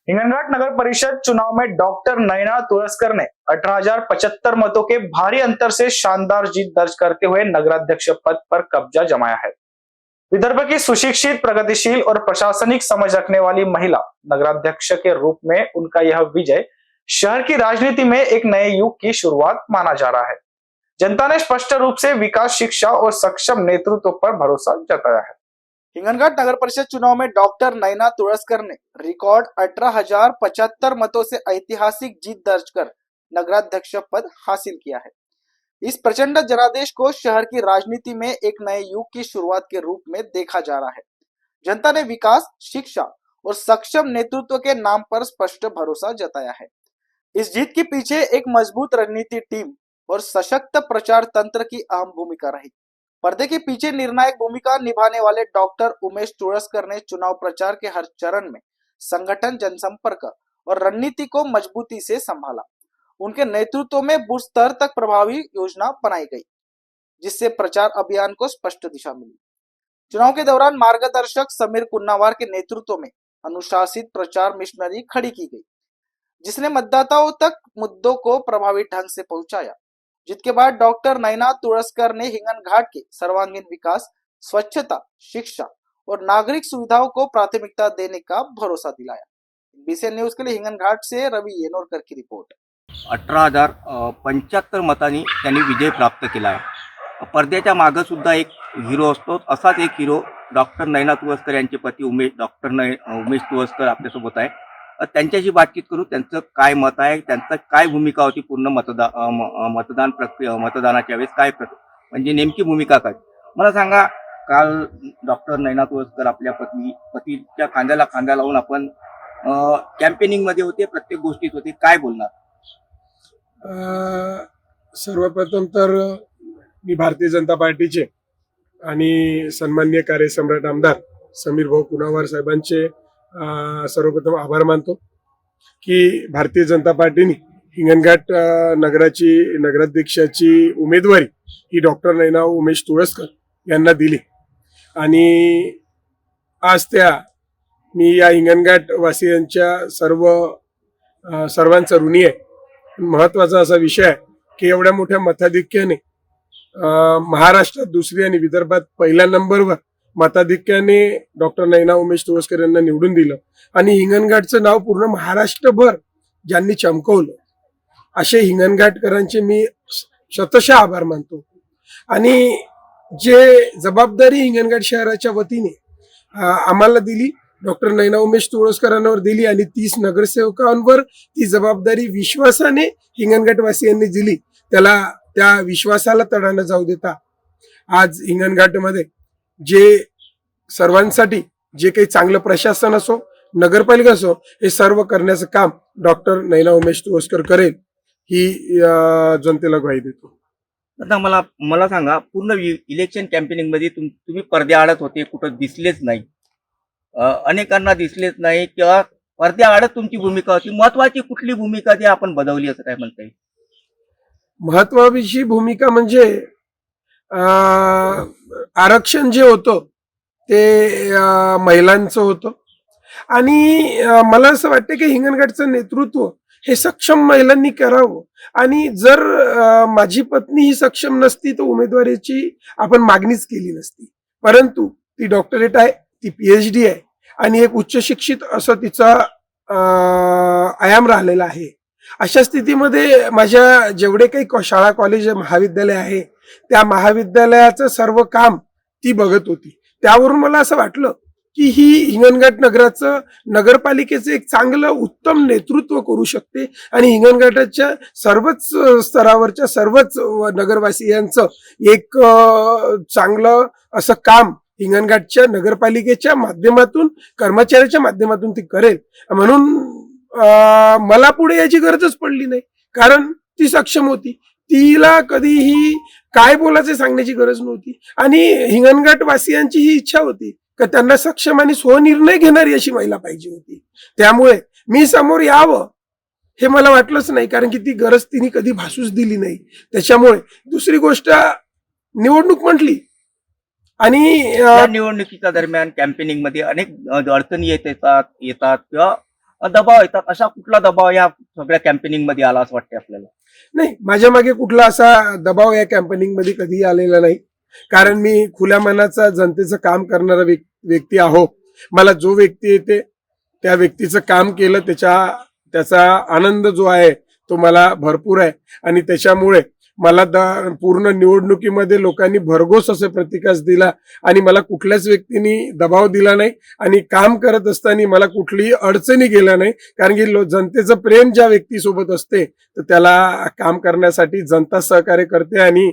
हिंगनघाट नगर परिषद चुनाव में डॉक्टर नयना तुरस्कर ने 18,075 मतों के भारी अंतर से शानदार जीत दर्ज करते हुए नगराध्यक्ष पद पर कब्जा जमाया है। विदर्भ की सुशिक्षित, प्रगतिशील और प्रशासनिक समझ रखने वाली महिला नगराध्यक्ष के रूप में उनका यह विजय शहर की राजनीति में एक नए युग की शुरुआत माना जा रहा है। जनता ने स्पष्ट रूप से विकास, शिक्षा और सक्षम नेतृत्व पर भरोसा जताया है। हिंगनघाट नगर परिषद चुनाव में डॉक्टर नयना तुरस्कर ने रिकॉर्ड 18,075 मतों से ऐतिहासिक जीत दर्ज कर नगराध्यक्ष पद हासिल किया है। इस प्रचंड जनादेश को शहर की राजनीति में एक नए युग की शुरुआत के रूप में देखा जा रहा है। जनता ने विकास, शिक्षा और सक्षम नेतृत्व के नाम पर स्पष्ट भरोसा जताया है। इस जीत के पीछे एक मजबूत रणनीति टीम और सशक्त प्रचार तंत्र की अहम भूमिका रही। पर्दे के पीछे निर्णायक भूमिका निभाने वाले डॉक्टर उमेश तुरस्कर ने चुनाव प्रचार के हर चरण में संगठन, जनसंपर्क और रणनीति को मजबूती से संभाला। उनके नेतृत्व में बूथ स्तर तक प्रभावी योजना बनाई गई, जिससे प्रचार अभियान को स्पष्ट दिशा मिली। चुनाव के दौरान मार्गदर्शक समीर कुन्नावार के नेतृत्व में अनुशासित प्रचार मिशनरी खड़ी की गई, जिसने मतदाताओं तक मुद्दों को प्रभावी ढंग से पहुंचाया। जिसके बाद डॉक्टर नयना तुरस्कर ने हिंगनघाट के सर्वांगीण विकास, स्वच्छता, शिक्षा और नागरिक सुविधाओं को प्राथमिकता देने का भरोसा दिलाया। बीसीएन न्यूज के लिए हिंगनघाट से रवि येनोरकर की रिपोर्ट। 18,075 मतांनी त्यांनी विजय प्राप्त केला आहे। पडद्याच्या मागं सुद्धा एक हिरो असतो, असाच एक हिरो डॉक्टर नयना तुळसकर यांचे पती उमेश तुळसकर आपल्यासोबत आहे। त्यांच्याशी बातचीत करू, त्यांचं काय मत आहे, त्यांचं काय भूमिका होती पूर्ण मतदान प्रक्रिया, मतदानाच्या वेळेस काय म्हणजे नेमकी भूमिका काय। मला सांगा, काल डॉक्टर नयना तुळसकर आपल्या पतीच्या खांद्याला खांदा लावून आपण कॅम्पेनिंग मध्ये होते, प्रत्येक गोष्टीत होते, काय बोलणार? सर्वप्रथम तर मी भारतीय जनता पार्टीचे आणि सन्माननीय कार्यसम्राट आमदार समीर भाऊ कुन्नावार साहेबांचे सर्वप्रथम आभार मानतो की भारतीय जनता पार्टीने हिंगनघाट नगराध्यक्षाची उमेदवारी ही डॉक्टर नयना उमेश तुळसकर यांना दिली आणि आज मी या हिंगनघाट वासियांच्या सर्वांचा ऋणी आहे। महत्वाचा असा विषय आहे की एवढ्या मोठ्या मताधिक्याने महाराष्ट्रात दुसरी आणि विदर्भात पहिल्या नंबरवर मताधिक्याने डॉक्टर नयना उमेश तुळसकर यांना निवडून दिलं आणि हिंगनघाटचं नाव पूर्ण महाराष्ट्रभर ज्यांनी चमकवलं, असे हिंगनघाटकरांचे मी शतशः आभार मानतो। आणि जे जबाबदारी हिंगनघाट शहराच्या वतीने आम्हाला दिली, डॉक्टर नयना उमेश तुळसकरांवर दिली आणि 30 नगरसेवकांवर ती जबाबदारी विश्वासाने हिंगनघाटवासियांनी दिली, त्या विश्वासाला तडा न जाऊ देता आज हिंगनघाटमध्ये जे सर्वांसाठी जे काही चांगलं प्रशासन असो, नगरपालिका असो, हे सर्व करण्याचं काम डॉक्टर नयना उमेश तुळसकर करेल ही जनतेला ग्वाही देतो। आता मला सांगा, पूर्ण इलेक्शन कॅम्पेनिंग मध्ये तुम्ही पडद्याआड होते, कुठं दिसलेच नाही, अनेकांना दिसलेच नाही, किंवा पडद्याआड तुमची भूमिका होती, महत्वाची कुठली भूमिका ती आपण बदवली असं काय म्हणता येईल? महत्वाची भूमिका म्हणजे आरक्षण जे होतं ते महिलांचं होतं आणि मला असं वाटतं की हिंगनघाटचं नेतृत्व हे सक्षम महिलांनी करावं आणि जर माझी पत्नी ही सक्षम नसती तर उमेदवारीची आपण मागणीच केली नसती, परंतु ती डॉक्टरेट आहे, ती PhD आहे आणि एक उच्च शिक्षित असं तिचा आयाम राहिलेला आहे। अशा स्थितीमध्ये माझ्या जेवढे काही शाळा, कॉलेज, महाविद्यालय आहे त्या महाविद्यालयाचं सर्व काम ती बघत होती। त्यावरून मला असं वाटलं की ही हिंगनघाट नगरपालिकेचं एक चांगलं उत्तम नेतृत्व करू शकते आणि हिंगनघाटाच्या सर्वच स्तरावरच्या सर्वच नगरवासियांचं एक चांगलं असं काम हिंगनघाटच्या नगरपालिकेच्या माध्यमातून, कर्मचाऱ्याच्या माध्यमातून ती करेल। म्हणून मला पुढे याची गरजच पडली नाही, कारण ती सक्षम होती, तिला कधीही काय बोलायचं सांगण्याची गरज नव्हती आणि हिंगनघाट वासियांची ही इच्छा होती की त्यांना सक्षम आणि स्वनिर्णय घेणारी अशी महिला पाहिजे होती। त्यामुळे मी समोर यावं हे मला वाटलंच नाही, कारण की ती गरज तिने कधी भासूच दिली नाही। त्याच्यामुळे दुसरी गोष्ट, निवडणूक म्हटली आणि निवडणुकीच्या दरम्यान कॅम्पेनिंग मध्ये अनेक अडचणी येतात किंवा दबाव येतात. अशा कुठला दबाव या सगळ्या कॅम्पेनिंग मध्ये आला असं वाटतं आपल्याला? नाही, माझ्या मागे कुठला असा दबाव या कॅम्पेनिंग मध्ये कधी आलेला नाही. कारण मी खुल्या मनाचा जनतेचं काम करणारा व्यक्ती आहो. मला जो व्यक्ती येते त्या व्यक्तीचं काम केलं, त्याचा आनंद जो आहे तो मला भरपूर आहे. आणि त्याच्यामुळे मला पूर्ण निवडणुकीमध्ये लोकांनी भरघोस असे प्रतिसाद दिला आणि मला कुठल्याच व्यक्तीने दबाव दिला नाही. आणि काम करत असताना मला कुठलीही अडचणी गेल्या नाही. कारण की जनतेचं प्रेम ज्या व्यक्तीसोबत असते तर त्याला काम करण्यासाठी जनता सहकार्य करते. आणि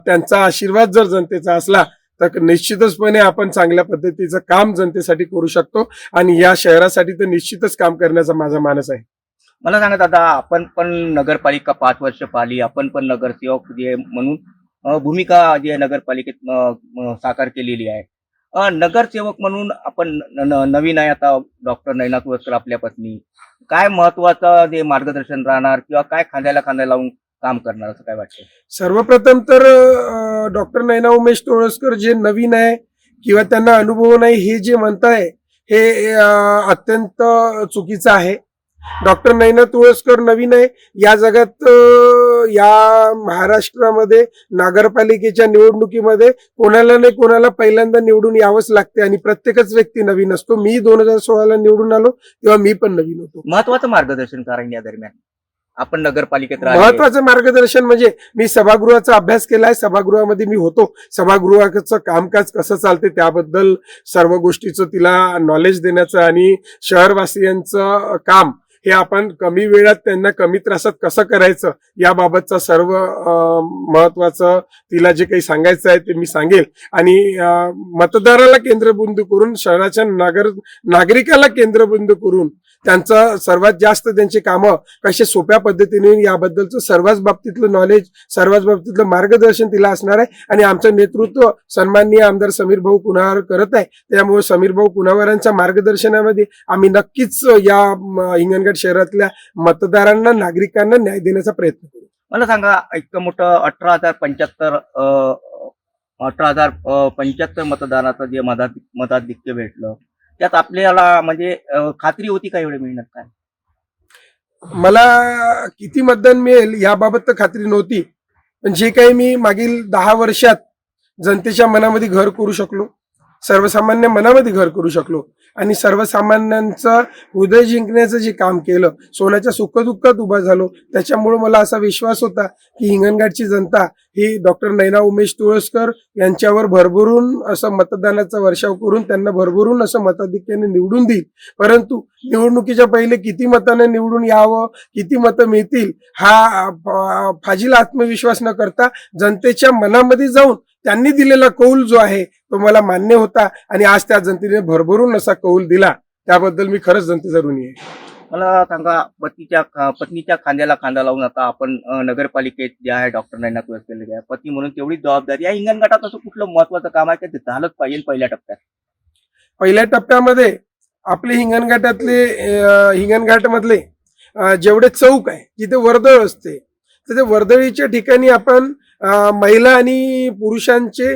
त्यांचा आशीर्वाद जर जनतेचा असला तर निश्चितचपणे आपण चांगल्या पद्धतीचं काम जनतेसाठी करू शकतो. आणि या शहरासाठी तर निश्चितच काम करण्याचा माझा मानस आहे. मला सांगा दादा, आपण पण नगरपालिका 5 वर्ष पाहिली, आपण पण नगरसेवक जे म्हणून भूमिका जी आहे नगरपालिकेत साकार केलेली आहे. नगरसेवक म्हणून आपण नवीन आहे आता, डॉक्टर नयना तुळसकर आपल्या पत्नी, काय महत्वाचं जे मार्गदर्शन राहणार किंवा काय खांद्याला खांदा लावून काम करणार असं काय वाटतं? सर्वप्रथम तर डॉक्टर नयना उमेश तुळसकर जे नवीन आहे किंवा त्यांना अनुभव नाही हे जे म्हणताय हे अत्यंत चुकीचं आहे. डॉक्टर नयना तुळसकर नवीन आहे. या जगात या महाराष्ट्रामध्ये नगरपालिकेच्या निवडणुकीमध्ये कोणाला नाही कोणाला पहिल्यांदा निवडून यावंच लागते आणि प्रत्येकच व्यक्ती नवीन असतो. मी 2016ला निवडून आलो तेव्हा मी पण नवीन होतो. महत्वाचं मार्गदर्शन कारण या दरम्यान आपण नगरपालिकेत राहिले. महत्वाचं मार्गदर्शन म्हणजे मी सभागृहाचा अभ्यास केलाय. सभागृहामध्ये मी होतो. सभागृहाचं कामकाज कसं चालते त्याबद्दल सर्व गोष्टीचं तिला नॉलेज देण्याचं आणि शहरवासियांचं काम हे आपण कमी वेळात त्यांना कमी त्रासात कसं करायचं याबाबतचं सर्व महत्वाचं तिला जे काही सांगायचं आहे ते मी सांगेल. आणि मतदाराला केंद्रबिंदू करून शहराच्या नागरिकाला केंद्रबिंदू करून त्यांचं सर्वात जास्त त्यांची कामं कशा सोप्या पद्धतीने याबद्दलचं सर्वच बाबतीतलं नॉलेज, सर्वच बाबतीतलं मार्गदर्शन तिला असणार आहे. आणि आमचं नेतृत्व सन्माननीय आमदार समीर भाऊ कुणावर करत आहे. त्यामुळे समीर भाऊ कुणावरांच्या मार्गदर्शनामध्ये आम्ही नक्कीच या हिंगणघाट शहरातल्या मतदारांना, नागरिकांना न्याय देण्याचा प्रयत्न करू. मला सांगा, इतकं मोठं 18,075 मतदानाचं जे मताधिक्य भेटलं, त्यात आपल्याला म्हणजे खात्री होती का एवढे मिळणार काय? मला किती मतदान मिळेल याबाबत तर खात्री नव्हती. पण जे काही मी मागील 10 वर्षात जनतेच्या मनामध्ये घर करू शकलो, सर्वसामान्य मनामध्ये घर करू शकलो आणि सर्वसामान्यांचं हृदय जिंकण्याचं जे काम केलं, सोन्याच्या सुखदुःखात उभा झालो, त्याच्यामुळे मला असा विश्वास होता की हिंगणघाटची जनता ही डॉक्टर नयना उमेश तुळसकर यांच्यावर भरभरून असं मतदानाचा वर्षाव करून त्यांना भरभरून असं मताधिक्याने निवडून देईल. परंतु निवडणुकीच्या पहिले किती मताने निवडून यावं, किती मतं मिळतील हा फाजील आत्मविश्वास न करता जनतेच्या मनामध्ये जाऊन त्यांनी दिलेला कौल जो आहे तो मला मान्य होता आणि आज त्या जनतेने भरभरून असा कौल दिला. त्याबद्दल मी खरंच जनतेचा ऋणी आहे. मला सांगा, पत्नीच्या खांद्याला खांदा लावून आता आपण नगरपालिकेत जे आहे डॉक्टर नयना तुळसकर पती म्हणून तेवढी जबाबदारी या हिंगणघाटात असं कुठलं महत्वाचं काम आहे ते झालंच पाहिजे पहिल्या टप्प्यात? पहिल्या टप्प्यामध्ये आपले हिंगणघाटमधले जेवढे चौक आहे जिथे वर्दळ असते तर ते वर्दळीच्या ठिकाणी आपण महिला आणि पुरुषांचे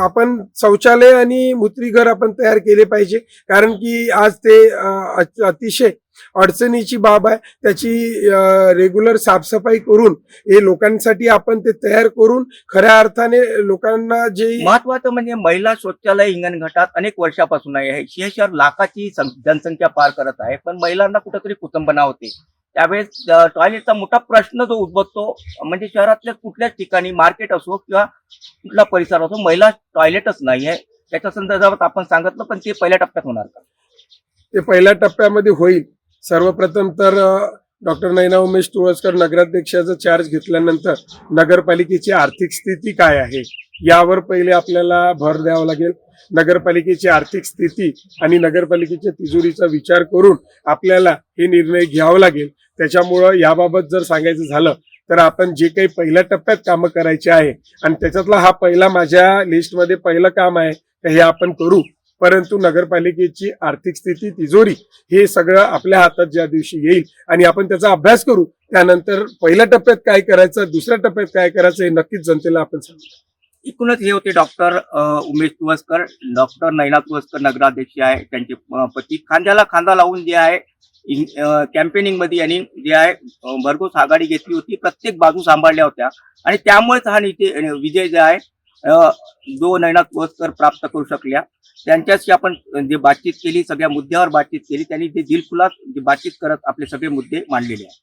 आपण शौचालय आणि मूत्रीघर आपण तयार केले पाहिजे. कारण की आज ते अतिशय अडचणीची बाब आहे. त्याची रेग्युलर साफसफाई करून हे लोकांसाठी आपण ते तयार करून खऱ्या अर्थाने लोकांना जे महत्वाचं म्हणजे महिला शौचालय हिंगणघाटात अनेक वर्षापासून आहे. हे शहर लाखाची जनसंख्या पार करत आहे, पण महिलांना कुठेतरी कुटुंबना होते. त्यावेळेस टॉयलेटचा मोठा प्रश्न जो उद्भवतो म्हणजे शहरातल्या कुठल्याच ठिकाणी मार्केट असो किंवा कुठला परिसर असो, महिला टॉयलेटच नाही आहे. त्याच्या संदर्भात आपण सांगितलं, पण ते पहिल्या टप्प्यात होणार का? ते पहिल्या टप्प्यामध्ये होईल. सर्वप्रथम तर डॉक्टर नयना उमेश तुळसकर नगराध्यक्षाचा चार्ज घेतल्यानंतर नगरपालिकेची आर्थिक स्थिती काय आहे यावर पहिले आपल्याला भर द्यावा लागेल. नगरपालिकेची आर्थिक स्थिती आणि नगरपालिकेच्या तिजोरीचा विचार करून आपल्याला हे निर्णय घ्यावा लागेल. त्याच्यामुळं याबाबत जर सांगायचं झालं तर आपण जे काही पहिल्या टप्प्यात कामं करायचे आहे आणि त्याच्यातला हा पहिला माझ्या लिस्टमध्ये पहिलं काम आहे तर हे आपण करू. परंतु नगरपालिकेची आर्थिक स्थिती, तिजोरी हे सगळं आपल्या हातात ज्या दिवशी येईल आणि आपण त्याचा अभ्यास करू, त्यानंतर पहिल्या टप्प्यात काय करायचं, दुसऱ्या टप्प्यात काय करायचं हे नक्कीच जनतेला आपण सांगू. एकूणच हे होते डॉक्टर उमेश तुवस्कर. डॉक्टर नयना तुवस्कर नगराध्यक्ष आहे. त्यांचे पती खांद्याला खांदा लावून जे आहे कॅम्पेनिंग मध्ये यांनी जे आहे भरघोस आघाडी घेतली होती. प्रत्येक बाजू सांभाळल्या होत्या आणि त्यामुळेच हा विजय जे आहे जो नयना तुवस्कर प्राप्त करू शकल्या. त्यांच्याशी आपण जे बातचीत केली, सगळ्या मुद्द्यावर बातचीत केली. त्यांनी जे दिलखुलास बातचीत करत आपले सगळे मुद्दे मांडलेले आहेत.